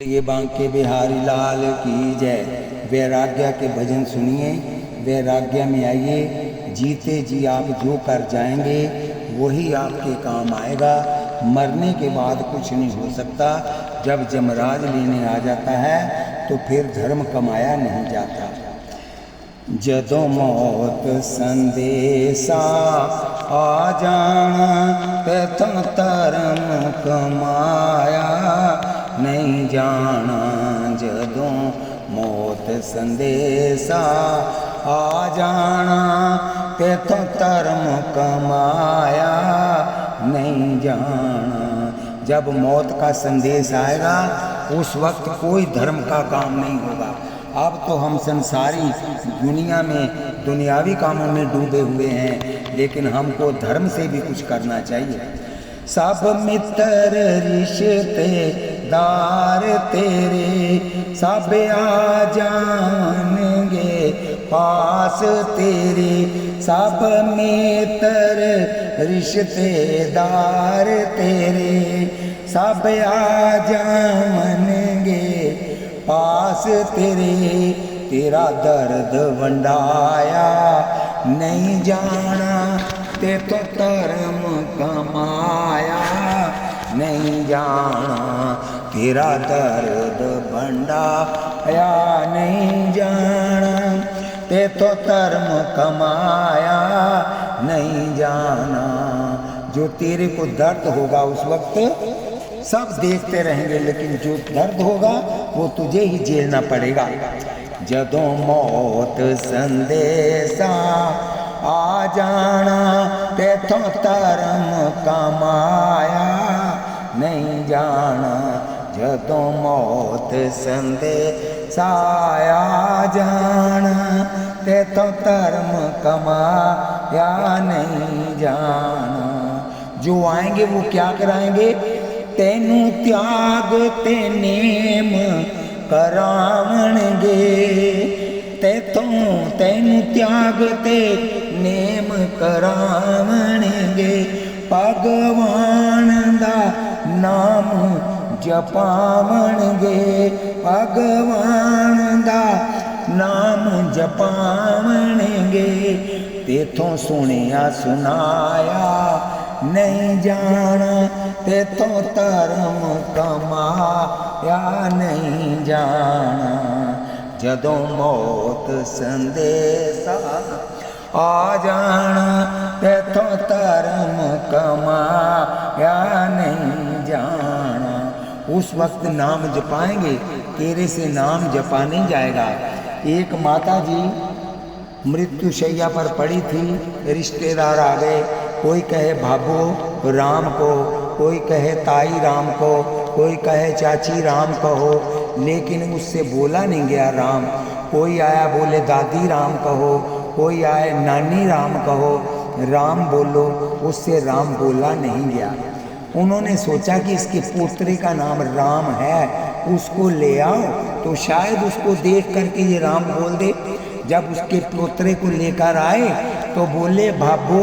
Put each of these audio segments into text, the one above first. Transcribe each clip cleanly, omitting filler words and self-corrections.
ये बांके बिहारी लाल की जय। वैराग्य के भजन सुनिए, वैराग्य में आइए। जीते जी आप जो कर जाएंगे वही आपके काम आएगा। मरने के बाद कुछ नहीं हो सकता। जब जमराज लेने आ जाता है तो फिर धर्म कमाया नहीं जाता। जदों मौत संदेशा आ जाना तैथों धर्म कमाया नहीं जाना। जदों मौत संदेशा आ जाना तैथों धर्म कमाया नहीं जाना। जब मौत का संदेश आएगा उस वक्त कोई धर्म का काम नहीं होगा। अब तो हम संसारी दुनिया में दुनियावी कामों में डूबे हुए हैं, लेकिन हमको धर्म से भी कुछ करना चाहिए। सब मित्र रिश्तेदार तेरे सब आ जाएंगे पास तेरे। सब मित्र रिश्तेदार तेरे सब आ जाएंगे पास तेरे। तेरा दर्द वंडाया नहीं जाना ते तो धर्म कमाया नहीं जाना। तेरा दर्द वंडाया नहीं जाना ते तो धर्म कमाया नहीं जाना। जो तेरे को दर्द होगा उस वक्त सब देखते रहेंगे, लेकिन जो दर्द होगा वो तुझे ही झेलना पड़ेगा। जदों मौत संदेशा आ जाना तैथों धर्म कमाया नहीं जाना। जदों मौत संदेशा आ जाना तैथों धर्म कमाया नहीं जाना। जो आएंगे वो क्या कराएंगे? तेनू त्याग ते नेम करावणगे। तेनू त्याग ते नेम करावणगे। भगवान दा नाम जपावणगे। भगवान दा नाम जपावणगे। तेथों सुनिया सुनाया नहीं जाना तेथों धर्म कमाया नहीं जाना। जदों मौत संदेशा आ जाना तेथों धर्म कमाया नहीं जाना। उस वक्त नाम जपाएंगे, तेरे से नाम जपा नहीं जाएगा। एक माता जी मृत्युशैया पर पड़ी थी, रिश्तेदार आ गए। कोई कहे भाभो राम को, कोई कहे ताई राम को, कोई कहे चाची राम कहो, लेकिन उससे बोला नहीं गया राम। कोई आया बोले दादी राम कहो, कोई आए नानी राम कहो, राम बोलो, उससे राम बोला नहीं गया। उन्होंने सोचा कि इसके पोतरे का नाम राम है, उसको ले आओ तो शायद उसको देख करके ये राम बोल दे। जब उसके पोतरे को लेकर आए तो बोले भाभो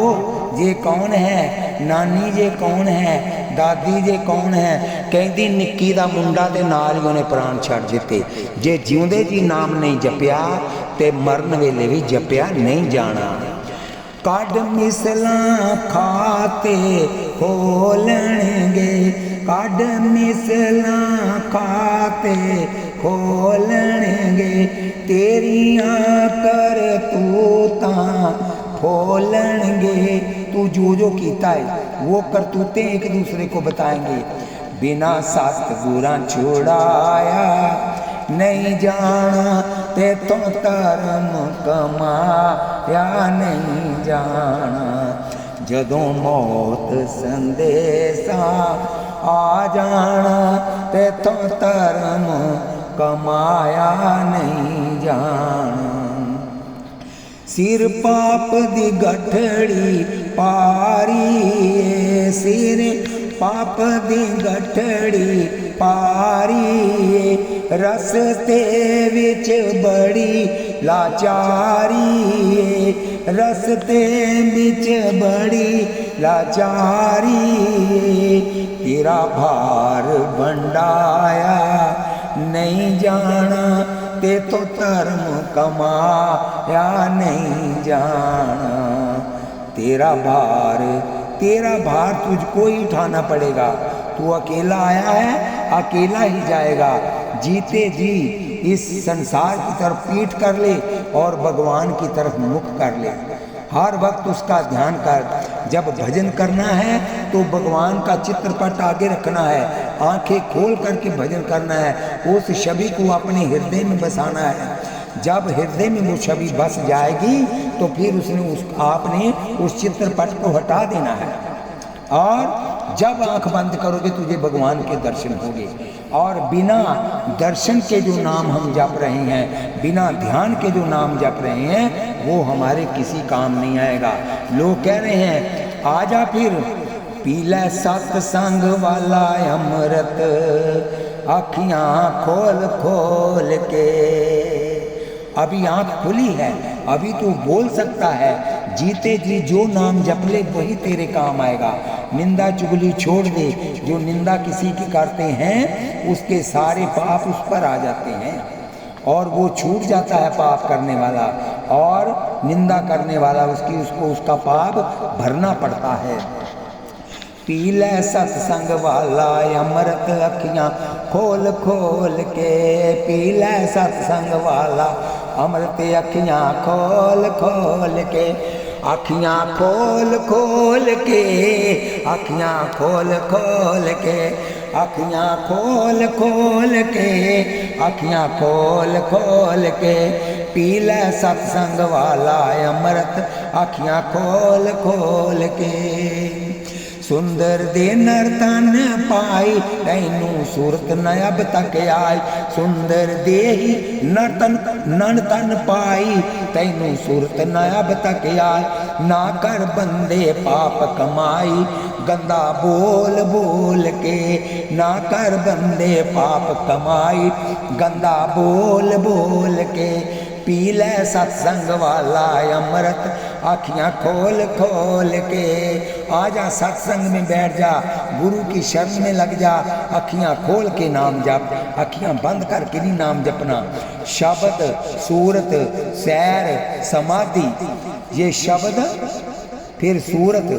ये कौन है, नानी जे कौन है, दादी जे कौन है। कहती निक्की दा मुंडा ते नाल ही उन्हें प्राण छड़ दिते। जे जिउंदे जी नाम नहीं जपिया ते मरन वेले भी जपिया नहीं जाना। कड मिसला खाते खोलणगे। कड मिसला खाते खोलणगे। तेरियां कर तूतां खोलणगे। तू जो कीता है वो करतूतें एक दूसरे को बताएंगे। बिना सतगुरां छुड़ाया नहीं जाना तेथों धर्म कमाया नहीं जाना। जदों मौत संदेशा आ जाना तेथों धर्म कमाया नहीं जाना। सिर पाप दी गठड़ी पारी, सिर पाप दी गठड़ी पारी। रस्ते विच बड़ी लाचारी। रस्ते विच बड़ी लाचारी। तेरा भार बंडाया नहीं जाना ते तो धर्म कमाया नहीं जाना। तेरा भार तुझको ही उठाना पड़ेगा। तू अकेला आया है, अकेला ही जाएगा। जीते जी इस संसार की तरफ पीठ कर ले और भगवान की तरफ मुख कर ले। हर वक्त उसका ध्यान कर। जब भजन करना है तो भगवान का चित्रपट आगे रखना है, आंखें खोल करके भजन करना है। उस छवि को अपने हृदय में बसाना है। जब हृदय में वो छवि बस जाएगी तो फिर आपने उस चित्रपट को हटा देना है। और जब आंख बंद करोगे तुझे भगवान के दर्शन होंगे। और बिना दर्शन के जो नाम हम जप रहे हैं, बिना ध्यान के जो नाम जप रहे हैं, वो हमारे किसी काम नहीं आएगा। लोग कह रहे हैं आजा फिर पीला सत्संग वाला अमृत, आँखियाँ खोल खोल के। अभी आँख खुली है, अभी तू बोल सकता है। जीते जी जो नाम जप ले वही तेरे काम आएगा। निंदा चुगली छोड़ दे। जो निंदा किसी की करते हैं उसके सारे पाप उस पर आ जाते हैं और वो छूट जाता है पाप करने वाला, और निंदा करने वाला उसको उसका पाप भरना पड़ता है। पीले सत्संग वाला अमृत, अखियाँ खोल खोल के। पीले सत्संग वाला अमृत, अखियाँ खोल खोल के। अखियाँ खोल खोल के, अखियाँ खोल खोल के, अखियाँ खोल खोल के, अखियाँ खोल खोल के। पीला सत्संग वाला अमृत, अखियाँ खोल खोल के। सुंदर दे नर्तन पाई, तैनू सूरत न अब तक आई। सुंदर दे ही नर्तन पाई, तैनू सूरत न अब तक आई। ना कर बंदे पाप कमाई, गंदा बोल बोल के। ना कर बंदे पाप कमाई, गंदा बोल बोल के। पीले सत्संग वाला अमृत, आँखियाँ खोल खोल के। आजा सत्संग में बैठ जा, गुरु की शरण में लग जा। अखियाँ खोल के नाम जप, अखियाँ बंद करके नहीं नाम जपना। शब्द, सूरत, सैर, समाधि, ये शब्द फिर सूरत,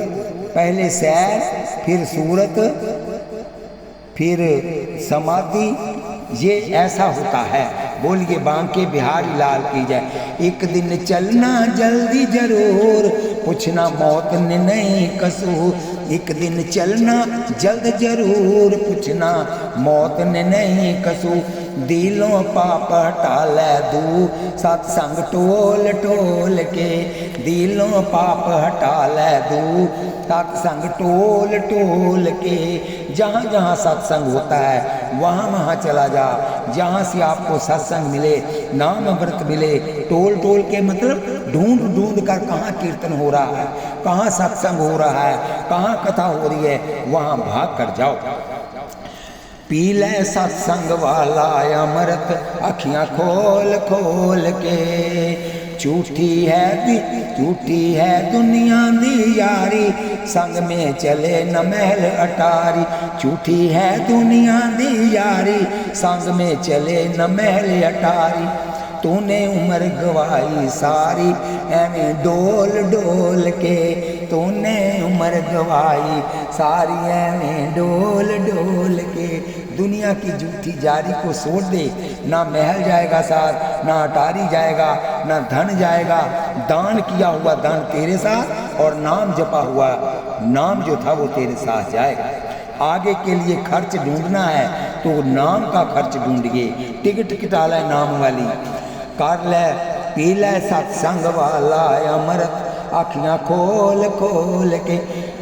पहले सैर फिर सूरत फिर समाधि, ये ऐसा होता है। बोलिए बांके बिहारी लाल की जय। एक दिन चलना जल्दी जरूर, पूछना मौत ने नहीं कसूर। एक दिन चलना जल्द जरूर, पूछना मौत ने नहीं कसूर। दिलों पाप हटाले दू, सत्संग टोल टोल के। दिलों पाप हटाले दू, सत्संग टोल टोल के। जहाँ जहाँ सत्संग होता है वहाँ वहाँ चला जा। जहाँ से आपको सत्संग मिले, नाम अमृत मिले, टोल टोल के मतलब ढूंढ ढूंढ कर कहाँ कीर्तन हो रहा है, कहाँ सत्संग हो रहा है, कहाँ कथा हो रही है, वहाँ भाग कर जाओ। पीले सत्संग वाला अमृत, अखियाँ खोल खोल के। झूठी है दुनिया दी यारी, संग में चले न महल अटारी। झूठी है दुनिया दी यारी, संग में चले न महल अटारी। तूने उम्र गवाई सारी, एवें डोल डोल के। तूने उम्र गवाई सारी, एवें डोल डोल के। दुनिया की झूठी जारी को छोड़ दे। ना महल जाएगा साथ, ना अटारी जाएगा, ना धन जाएगा। दान किया हुआ दान तेरे साथ, और नाम जपा हुआ नाम जो था वो तेरे साथ जाएगा। आगे के लिए खर्च ढूंढना है तो नाम का खर्च ढूंढिए। टिकट कटा ले नाम वाली, कर ले पीले सत्संग वाला अमृत, अखियाँ खोल खोल के।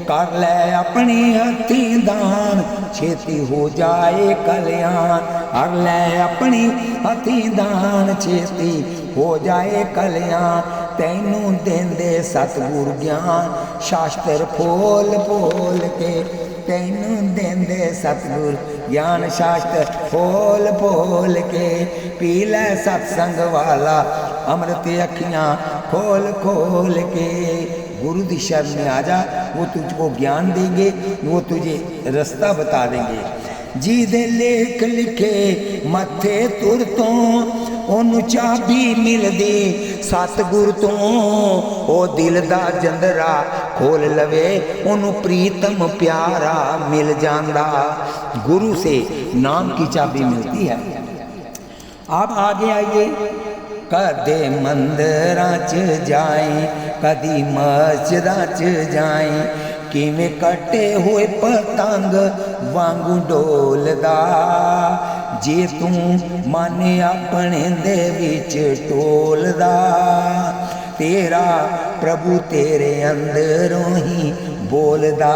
कर ले अपनी हथी दान, छेती हो जाए कल्याण। कर ले अपनी हथी दान, छेती हो जाए कल्याण। तैनू देंदे सतगुर ज्ञान, शास्त्र फोल फोल के। तैनू देंदे सतगुर ज्ञान, शास्त्र फोल फोल के। पीले सत्संग वाला अमृत, अखियाँ खोल खोल के। गुरु दी शरण में आ जा, वो तुझको ज्ञान देंगे, वो तुझे रास्ता बता देंगे। ਜਿਹਦੇ ਲੇਖ ਲਿਖੇ ਮੱਥੇ ਤੁਰ ਤੋਂ ਉਹਨੂੰ ਚਾਬੀ ਮਿਲਦੀ ਸਤਿਗੁਰ ਤੋਂ। ਉਹ ਦਿਲ ਦਾ ਜੰਦਰਾ खोल लवे ओनू प्रीतम प्यारा मिल जांदा। गुरु से नाम की चाबी मिलती है। आप आगे आइए। कदे मंदिरां च जाए कदी मस्जिदां च जाए किवें कटे हुए पतंग वांगू डोलदा। जे तू मन अपने दे विच टोलदा तेरा प्रभु तेरे अंदरों ही बोलदा।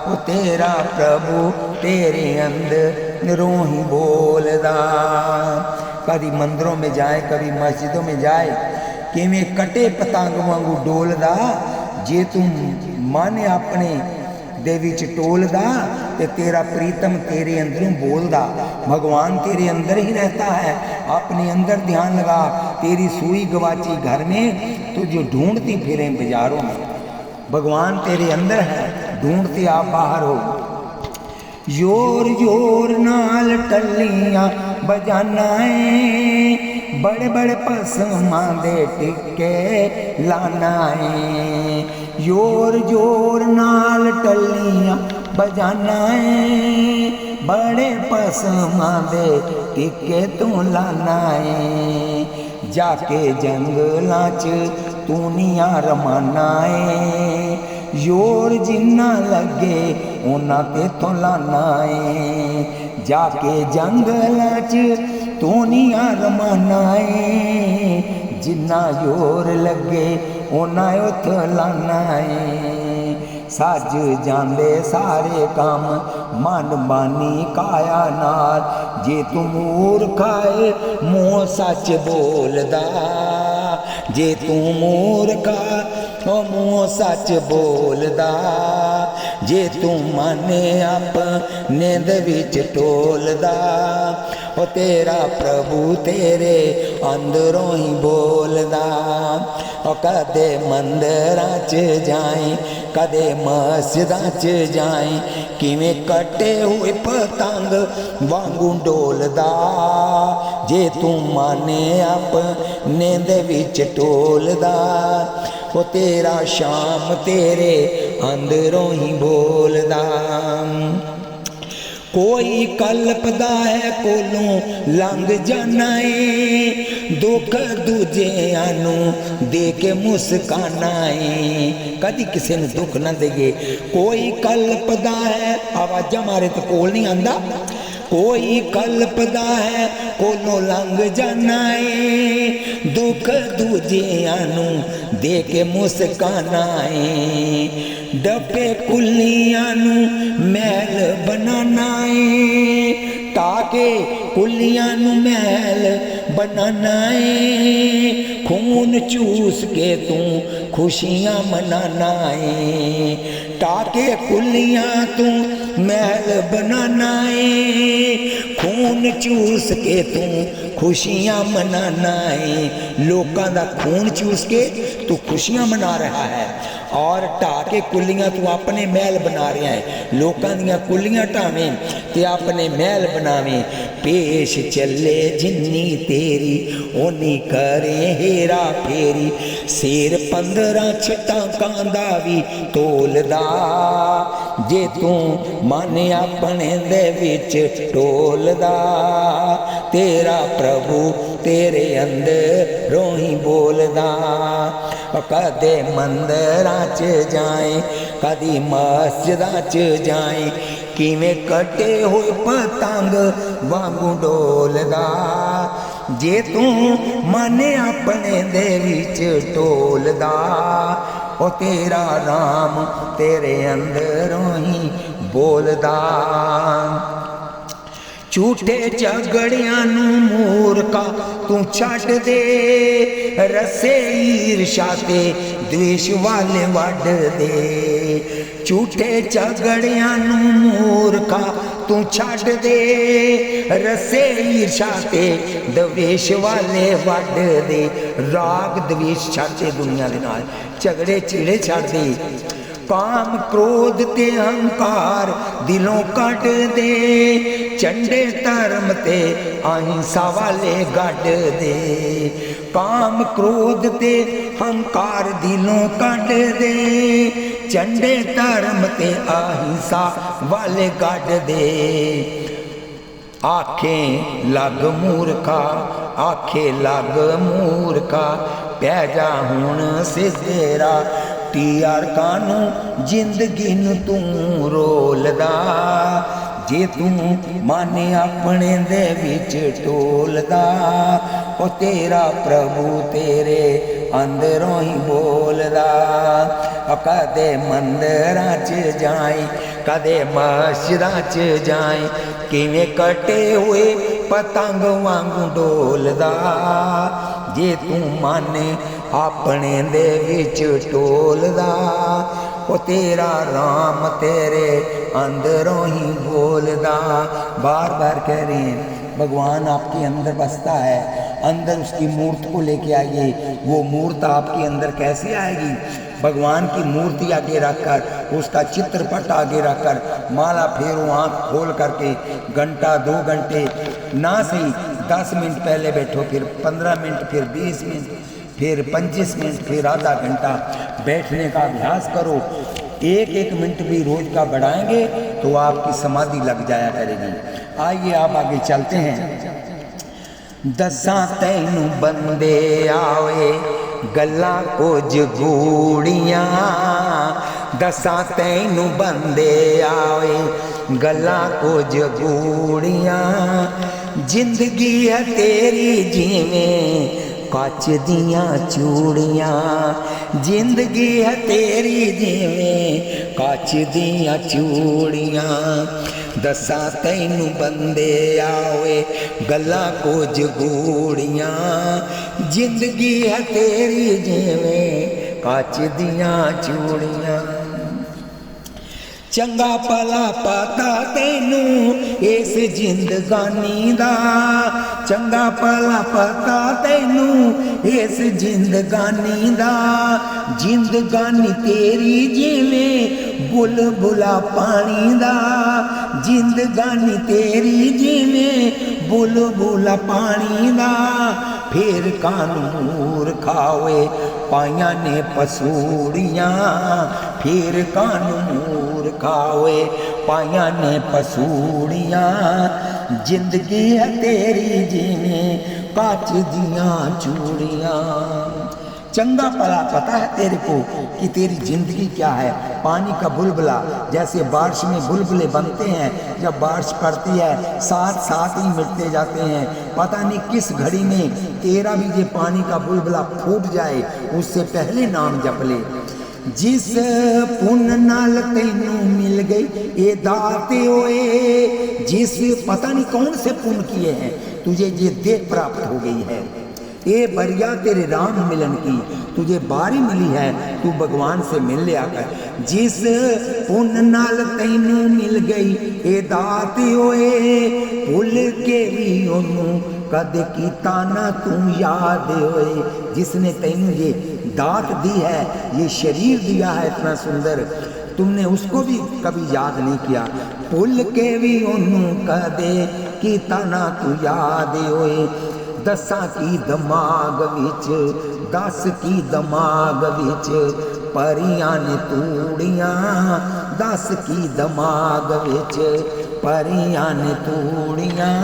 वो तेरा प्रभु तेरे अंदरों ही बोलदा। कभी मंदिरों में जाए कभी मस्जिदों में जाए किवें कटे पतंग वांगू डोलदा। जे तू मन अपने दे विच टोलदा ते तेरा प्रीतम तेरे अंदरों बोलदा। भगवान तेरे अंदर ही रहता है। अपने अंदर ध्यान लगा। तेरी सुई गवाची घर में तो जो ढूंढती फिरे बाजारों में। भगवान तेरे अंदर है, ढूंढते आप बाहर हो। जोर जोर नाल टल्लियां बजाना है बड़े बड़े पसमां दे टिक्के लाना है। जोर जोर नाल टल्लियां बजाना है बड़े पसमां दे टिक्के तू लाना है। जाके जंगलां च तूनियां रमाना है जोर जिन्ना लगे उन्ना तेथों लाना है। जाके जंगलां च तूनियां रमाना है जिन्ना जोर लगे उन्ना उथों लाना है। सज जांदे सारे काम मन मानी काया नाल जे तू मूर्खाए मुँह सच बोलदा। जे तू मूर्खा मुँह सच बोलदा। जे तू माने अपने दे विच टोलदा ओ तेरा प्रभु तेरे अंदरों ही बोलदा। ओ कदे मंदिरां च जाए कदे मस्जिदां च जाए किवें कटे हुए पतंग वांगू डोलदा। जे तू माने अपने दे विच टोलदा ओ तेरा शाम तेरे अंदरों ही बोलदा। कोई कल्पदा है कोलों लंघ जाना है दुख दूजियां नू दे के मुस्काना है। कदी किसी ने दुख ना देगे। कोई कल्पदा है आवाजा मारे तो कोल नहीं आंदा। कोई कल्पदा है कोलों लंघ जाना है दुख दूजियां नू दे के मुस्काना है। डपे कुलियां नू महल बनाना है ताके कुलियां नू महल बनाना है। खून चूस के तू खुशियां मनाना है ताके कुलियां तू महल बनाना है। खून चूस के तू खुशियां मनाना है। लोकां दा खून चूस के तू खुशियां मना रहा है और ढाके कुलियां तू अपने महल बना रहा है। लोकां दियां कुलियां ढावें ते अपने महल बनावें। पेश चले जिन्नी तेरी ओनी करे हेरा फेरी। शेर 15 छटाकां दा भी तोलदा। जे तू मन अपने दे विच टोलदा तेरा प्रभु तेरे अंदरों ही बोलदा। कदे मंदिरां च जाए कदी मस्जिदां च जाए किवें कटे हुए पतंग वांगू डोलदा। जे तू मन अपने दे विच टोलदा ओ तेरा राम तेरे अंदरों ही बोलदा। झूठे झगड़ियां नू मूर्खा तू छड्ड दे रसे ईर्षा ते द्वेष वाले वड दे। झूठे झगड़ियां नू मूर्खा तू छड्ड दे रसे ईर्षा ते द्वेष वाले वड दे। राग द्वेष छड्ड दे दुनिया दे नाल झगड़े चिड़े छड्ड दे। काम क्रोध ते अहंकार दिलों कट दे, चंडे धर्म ते अहिंसा वाले गढ़ दे। काम क्रोध ते अहंकार दिलों कट दे, चंडे धर्म ते अहिंसा वाले गढ़ दे। आखें लग मूर्खा, आखे लग मूर्खा, पै जा हुण सिद्धेरा, टीआर कानू जिंदगी नू तू रोलदा, जे तू माने अपने दे विच टोलदा, ओ तेरा प्रभु तेरे अंदरों ही बोलदा। कदे मंदिरां च जाए, कदे मस्जिदां च जाए, किवें कटे हुए पतंग वांगू डोलदा, जे तू माने अपने दे विच टोलदा, ओ तेरा राम तेरे अंदरों ही बोलदा। बार बार कह रहे हैं भगवान आपके अंदर बसता है, अंदर उसकी मूर्त को लेके आइए। वो मूर्त आपके अंदर कैसे आएगी? भगवान की मूर्ति आगे रखकर, उसका चित्रपट आगे रखकर, माला फेरो आँख खोल करके, घंटा 2 घंटे ना सही 10 मिनट पहले बैठो, फिर 15 मिनट, फिर 20 मिनट, फिर 25 मिनट, फिर आधा घंटा बैठने का अभ्यास करो। एक एक मिनट भी रोज का बढ़ाएंगे तो आपकी समाधि लग जाया करेगी। आइए आप आगे चलते हैं। दसां तैनू बंदे आवे गल्लां कुछ गूड़ियां, दसां तैनू बंदे आवे गल्लां कुछ गूड़ियां, जिंदगी है तेरी जिवें कच दियां चूड़ियां, जिंदगी है तेरी जिवें कच दियां चूड़ियां। दसां तैनू बंदे आवे गल्लां कुछ गूड़ियां, जिंदगी है तेरी जिवें कच दियां चूड़ियां। चंगा भला पता तैनू इस जिंदगानी दा, चंगा भला पता तैनू इस जिंदगानी दा, जिंदगानी तेरी जिवें बुलबुला पानी दा, जिंदगानी तेरी जिवें बुलबुला पानी दा। फिर कानू मूर्खा होए पाइयां ने पसूड़ियां, फिर कानू मूर्खा होए पाइयां ने पसूड़ियां, जिंदगी है तेरी जिवें काच दियां चूड़ियां। चंगा भला पता है तेरे को कि तेरी जिंदगी क्या है। पानी का बुलबुला, जैसे बारिश में बुलबुले बनते हैं, जब बारिश पड़ती है साथ साथ ही मिटते जाते हैं। पता नहीं किस घड़ी में तेरा भी ये पानी का बुलबुला फूट जाए, उससे पहले नाम जप ले। जिस पुन नाल तैनू मिल गई ये दात होए, जिस पता नहीं कौन से पुण्य किए हैं तुझे ये देह प्राप्त हो गई है। ये बरिया तेरे राम मिलन की तुझे बारी मिली है, तू भगवान से मिल लिया कर। जिस पुन नाल तैनू मिल गई ये दात होए, भुल के भी ओनू कदे कीता ना तू याद होए। जिसने तैनू ये दात दी है, ये शरीर दिया है इतना सुंदर, तुमने उसको भी कभी याद नहीं किया। भुल के भी ओनू कदे कीता ना तू याद होए। दसां की दिमाग विच, दस की दिमाग विच परियां ने तूड़ियां, दस की दिमाग विच परियां ने तूड़ियां,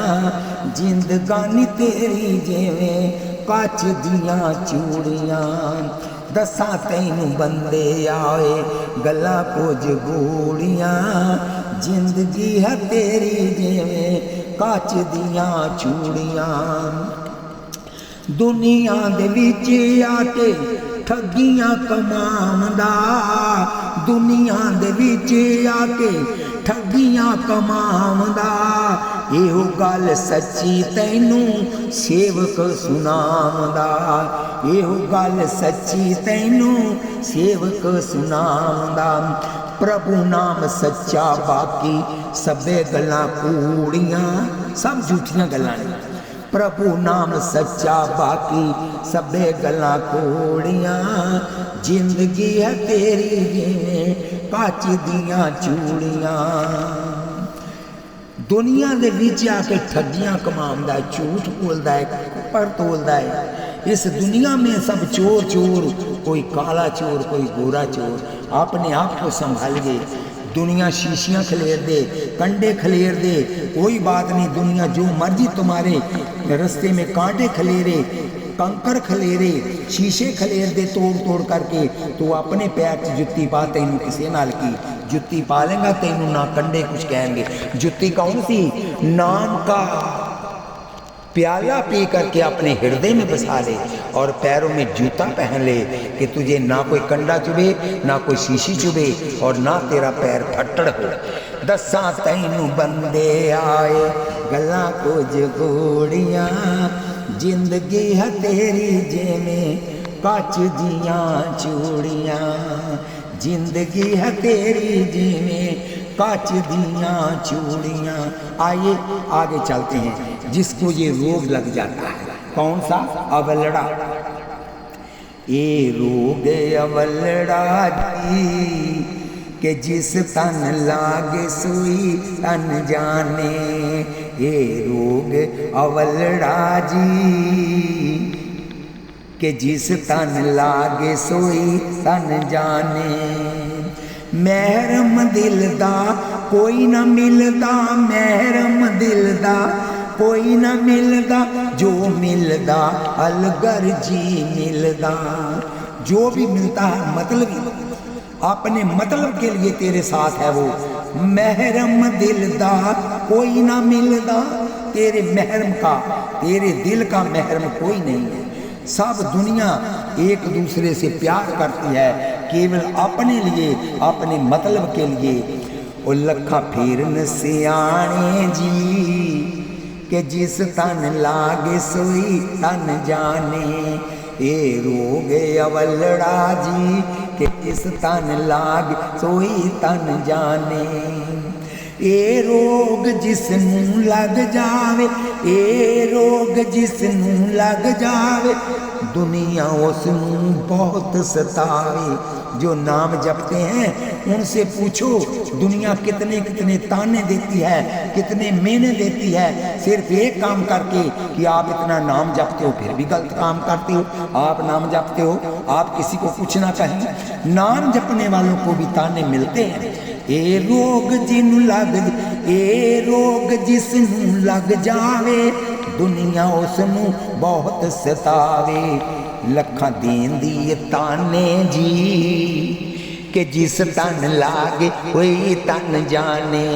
जिंदगानी तेरी जिवें कच दियां चूड़ियां। दसां तैनू बंदे आए गल्लां कुछ गूड़ियां, जिंदगी है तेरी जिवें कच दियां चूड़ियां। दुनिया दे विच आके ठगियां कमांदा, दुनिया दे विच आके ठगियां कमांदा, एहो गल सच्ची तैनू सेवक सुनांदा, एहो गल सच्ची तैनू सेवक सुनांदा। प्रभु नाम सच्चा बाकी सबे गल्लां कूड़ियां, सब झूठियां गल्लां ने। प्रभु नाम सच्चा बाकी सबे गल्लां कोड़ियां। जिंदगी है तेरी जिवें काच दियां चूड़ियां। दुनिया दे विच आके ठगियां कमांदा है, झूठ बोलदा है, पर तोलदा है। इस दुनिया में सब चोर चोर, कोई काला चोर कोई गोरा चोर। अपने आप को संभालिए। दुनिया शीशियाँ खलेर दे, कंडे खलेर दे, कोई बात नहीं। दुनिया जो मर्जी तुम्हारे रास्ते में कांटे खलेरे, कंकर खलेरे, शीशे खलेर दे तोड़ तोड़ करके, तो अपने पैर च जुत्ती पा। तैनू किसी नाल की जुत्ती पा लेगा, तैनू ना कंडे कुछ कहेंगे। जुत्ती कौन सी? नाम का प्याला पी करके अपने हृदय में बसा ले और पैरों में जूता पहन ले कि तुझे ना कोई कंडा चुभे, ना कोई शीशी चुभे और ना तेरा पैर फट्टड़ हो। दसा तैनू बंदे आए गल्लां कुछ गोड़ियां। जिंदगी है तेरी जिवें काच दियां चूड़ियां। जिंदगी है तेरी जिवें काच दियां चूड़ियां। आइए आगे चलते हैं। जिसको ये रोग लग जाता है, कौन सा? अवलड़ा। ये रोग अवलड़ा जी के जिस तन लागे सुई तन जाने। ये रोग अवलड़ा जी के जिस तन लागे सोई तन जाने। महरम दिल दा कोई ना मिलदा, महरम दिल दा कोई ना मिलदा। जो मिलदा अलगर जी मिलदा। जो भी मिलता है मतलब अपने मतलब के लिए तेरे साथ है वो। महरम दिल दा कोई ना मिलदा। तेरे महरम का, तेरे दिल का महरम कोई नहीं है। सब दुनिया एक दूसरे से प्यार करती है केवल अपने लिए, अपने मतलब के लिए। ओ लखा फेरन सियाणे जी के जिस तन लागे सोई तन जाने। ये रोग अवलड़ा जी के जिस तन लागे सोई तन जाने। ये रोग जिसनू लग जावे, ये रोग जिसनू लग जावे, दुनिया उसनू बहुत सतावे। जो नाम जपते हैं उनसे पूछो दुनिया कितने कितने ताने देती है, कितने मेहने देती है, सिर्फ एक काम करके कि आप इतना नाम जपते हो फिर भी गलत काम करते हो। आप नाम जपते हो, आप किसी को कुछ ना कहें, नाम जपने वालों को भी ताने मिलते हैं। ए रोग जिनू लग, ए रोग जिसनू लग जावे, दुनिया उसनू बहुत सतावे। लखा देन दी ताने जी के जिस तन लागे कोई तन जाने।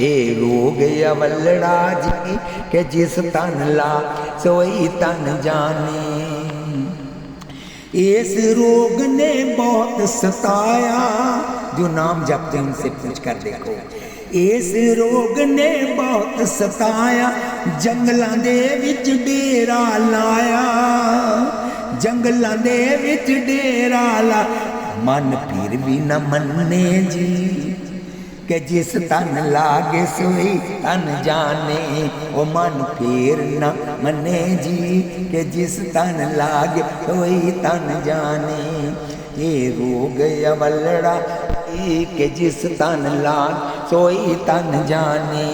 ए रोग अवलड़ा जी के जिस तन ला सोई तन जाने। इस रोग ने बहुत सताया, जो नाम जपते हैं उनसे पूछ कर देखो। इस रोग ने बहुत सताया, जंगलां दे विच डेरा लाया, जंगलां दे विच डेरा ला। मन फिर भी न मन्ने जी के जिस तन लागे सोई तन जाने। ओ मन फिर न मन्ने जी के जिस तन लागे सोई तन जाने। ये रोग अवलड़ा के जिस तन लाग सोई तन जाने।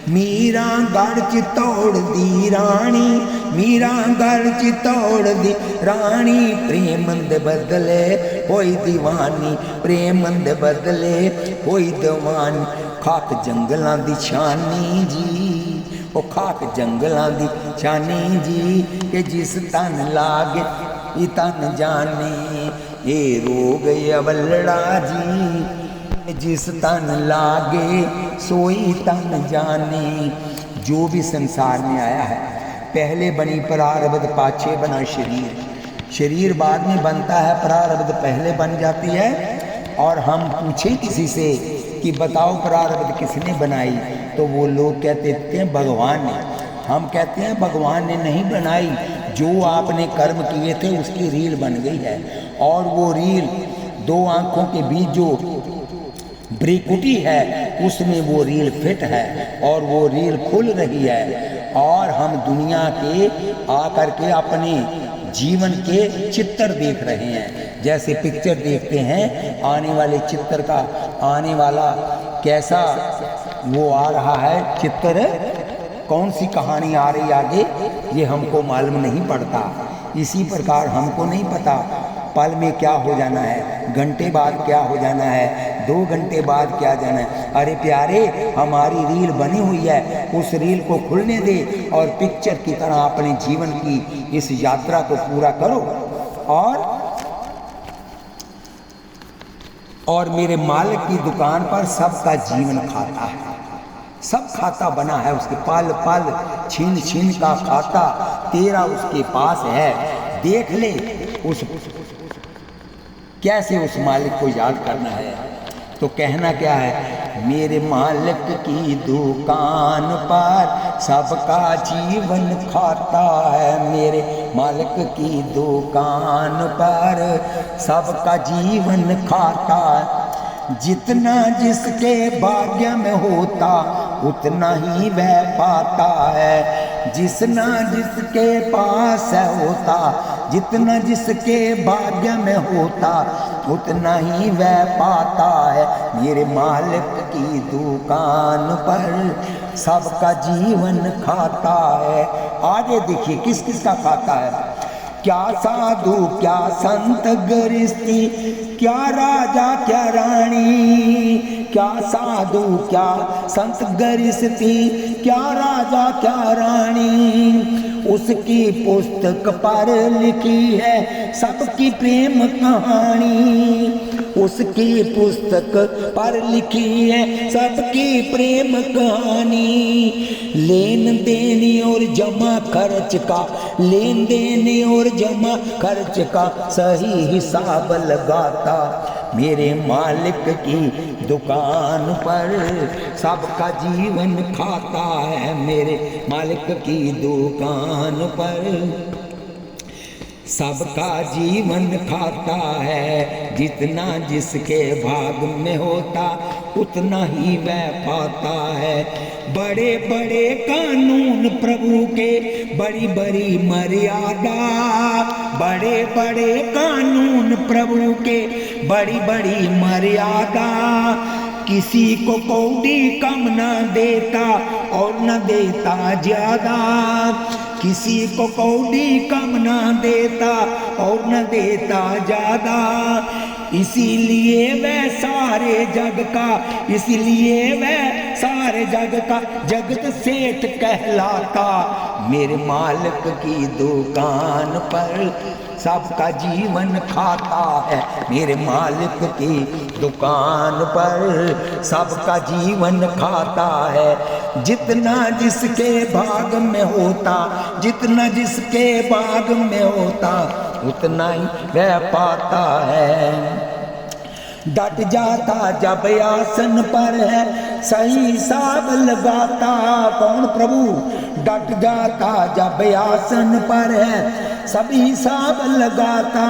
मीरा गढ़ च तोड़ दी रानी, मीरा गढ़ च तोड़ दी रानी, प्रेमंद बदले कोई दीवानी, प्रेमंद बदले कोई दीवानी। खाक जंगलां दी छानी जी, ओ खाक जंगलां दी छानी जी के जिस तन लागे ई तन जाने। ये रोग अवलड़ा जी जिस तन लागे सोई तन जाने। जो भी संसार में आया है पहले बनी प्रारब्ध पाछे बना शरीर, शरीर बाद में बनता है, प्रारब्ध पहले बन जाती है। और हम पूछें किसी से कि बताओ प्रारब्ध किसने बनाई, तो वो लोग कहते हैं भगवान ने। हम कहते हैं भगवान ने नहीं बनाई, जो आपने कर्म किए थे उसकी रील बन गई है। और वो रील दो आंखों के बीच जो ब्रिकुटी है उसमें वो रील फिट है और वो रील खुल रही है। और हम दुनिया के आकर के अपने जीवन के चित्र देख रहे हैं। जैसे पिक्चर देखते हैं, आने वाले चित्र का आने वाला कैसा वो आ रहा है चित्र, कौन सी कहानी आ रही आगे, ये हमको मालूम नहीं पड़ता। इसी प्रकार हमको नहीं पता पल में क्या हो जाना है, घंटे बाद क्या हो जाना है, 2 घंटे बाद क्या जाना है। अरे प्यारे, हमारी रील बनी हुई है, उस रील को खुलने दे और पिक्चर की तरह अपने जीवन की इस यात्रा को पूरा करो। और मेरे मालिक की दुकान पर सबका जीवन खाता है, सब खाता बना है, उसके पल पल छीन छीन का खाता तेरा उसके पास है। देख ले उस कैसे उस मालिक को याद करना है। तो कहना क्या है, मेरे मालिक की दुकान पर सबका जीवन खाता है, मेरे मालिक की दुकान पर सबका जीवन खाता है। जितना जिसके भाग्य में होता उतना ही वह पाता है, जितना जिसके पास होता, जितना जिसके भाग्य में होता उतना ही वह पाता है। मेरे मालिक की दुकान पर सबका जीवन खाता है। आगे देखिए किस किस का खाता है। क्या साधु क्या संत गृहस्थी, क्या राजा क्या रानी, क्या साधु क्या संत गृहस्थी, क्या राजा क्या रानी, उसकी पुस्तक पर लिखी है सबकी प्रेम कहानी, उसकी पुस्तक पर लिखी है सबकी प्रेम कहानी। लेन देन और जमा खर्च का, लेन देन और जमा खर्च का सही हिसाब लगाता, मेरे मालिक की दुकान पर सबका जीवन खाता है, मेरे मालिक की दुकान पर सबका जीवन खाता है। जितना जिसके भाग में होता उतना ही वह पाता है। बड़े बड़े कानून प्रभु के, बड़ी बड़ी मर्यादा, बड़े बड़े कानून प्रभु के, बड़ी बड़ी मर्यादा, किसी को कौड़ी कम न देता और न देता ज्यादा, किसी को कौड़ी कम न देता और न देता ज्यादा। इसीलिए वह सारे जग का, इसीलिए वह सारे जग का जगत सेठ कहलाता, मेरे मालिक की दुकान पर सबका जीवन खाता है, मेरे मालिक की दुकान पर सबका जीवन खाता है। जितना जिसके भाग में होता, जितना जिसके भाग में होता उतना ही वह पाता है। डट जाता जब आसन पर है सही हिसाब लगाता, कौन प्रभु, डट जाता जब आसन पर है सभी हिसाब लगाता,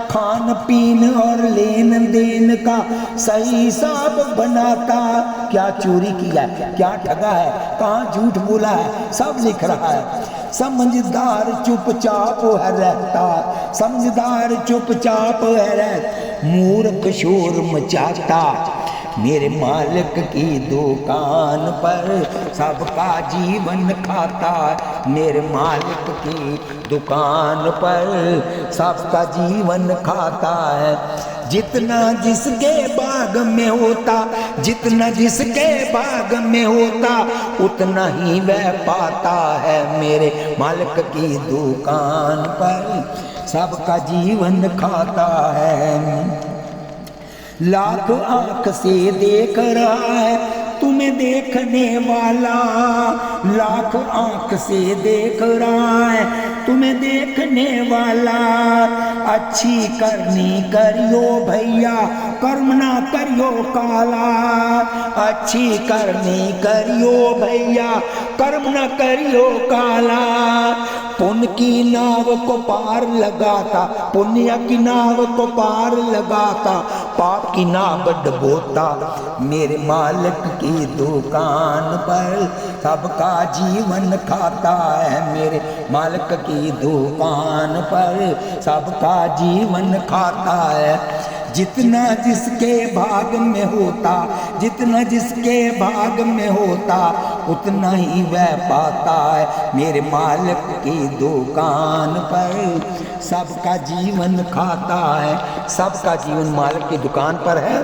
खान पीन और लेन देन का सही हिसाब बनाता। क्या चोरी किया है, क्या ठगा है, कहाँ झूठ बोला है, सब लिख रहा है। समझदार चुपचाप है रहता, समझदार चुपचाप है रहता, मूर्ख शोर मचाता, मेरे मालिक की दुकान पर सबका जीवन खाता, मेरे मालिक की दुकान पर सबका जीवन खाता है। जितना जिसके बाग में होता, जितना जिसके बाग में होता उतना ही वह पाता है, मेरे मालिक की दुकान पर सबका जीवन खाता है। लाख आंख से देख रहा है तुम्हें देखने वाला, लाख आंख से देख रहा है तुम्हें देखने वाला। अच्छी करनी करियो भैया, कर्म ना करियो काला, अच्छी करनी करियो भैया, कर्म ना करियो काला। पुण्य की नाव को पार लगाता, पुण्य की नाव को पार लगाता, पाप की नाबद बोता मेरे मालिक की दुकान पर सबका जीवन खाता है। मेरे मालिक की दुकान पर सबका जीवन खाता है। जितना जिसके भाग में होता, जितना जिसके भाग में होता उतना ही वह पाता है। मेरे मालिक की दुकान पर सबका जीवन खाता है। सबका जीवन मालिक की दुकान पर है।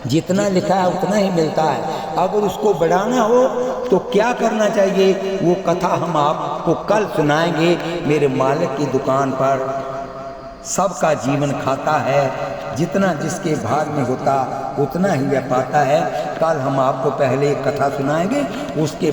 जितना लिखा है उतना ही मिलता है। अगर उसको बढ़ाना हो तो क्या करना चाहिए, वो कथा हम आपको कल सुनाएंगे। मेरे मालिक की दुकान पर सबका जीवन खाता है। जितना जिसके भाग में होता उतना ही वह पाता है। कल हम आपको पहले एक कथा सुनाएंगे, उसके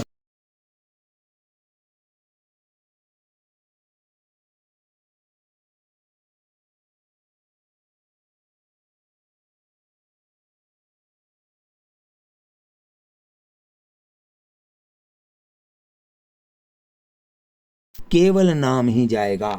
केवल नाम ही जाएगा।